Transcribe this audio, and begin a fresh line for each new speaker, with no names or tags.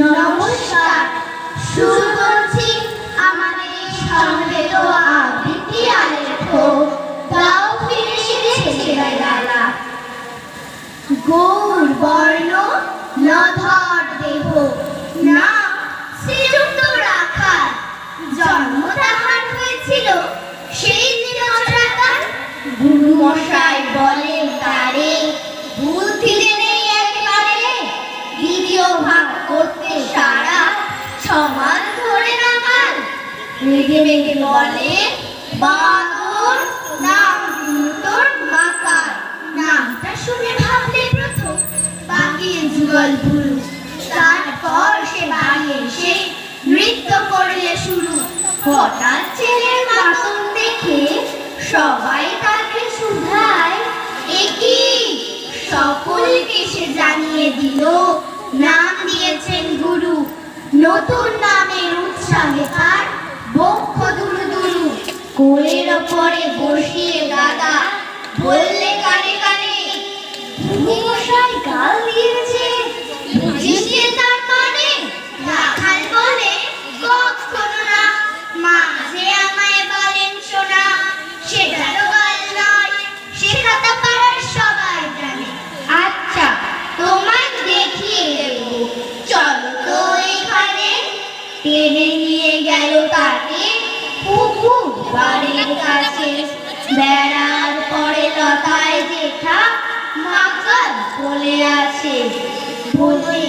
নমস্কার, শুরু করছি আমাদের সমবেত আবৃত্তি আলেখ্য তাও ফিরে এসেছে ছেলেবেলা। গৌর বর্ণ নধর দেহ, নাম শ্রীযুক্ত রাখাল। জন্ম তাহার হয়েছিল সেই দিনটাকার। গুরু মশাই বলেন তারে, বুদ্ধিতে নেই একেবারে। দ্বিতীয় ভাগ করতে সারা সমান ধরে রাখাল। রেগে মেগে বলে বাদর, নাম তোর মাকার। নামটা শুনে ভাবলে প্রথম বাকিয়ে যুগল গুরু। তারপর সে বাড়ি এসে নৃত্য করলে শুরু। হঠাৎ ছেলের মাতন দেখে সবাই তাকে শুধায়, একি সকলকে সে জানিয়ে দিল নাম দিয়েছেন গুরু। নতুন নামের উৎসাহে তার বক্ষ দুরু দুরু। কোলের ওপরে বসিয়ে দাদা বললে কানে কানে, গুরু মশাই গাল দিয়েছে, বুঝিস তার মানে? রাখাল বলে কখনো না, মাঝে আমায় বলেন শোনা। সেটা তো গাল নয়, শেখাতে পারার সবাই জানে। আচ্ছা, তোমায় দেখিয়ে দেব, চলো তো এখানে। টেনে নিয়ে গেল তাকে পুকুর বাড়ির কাছে। বেড়ার পরে লতায় জেঠা মাকাল বলে আছে। বলে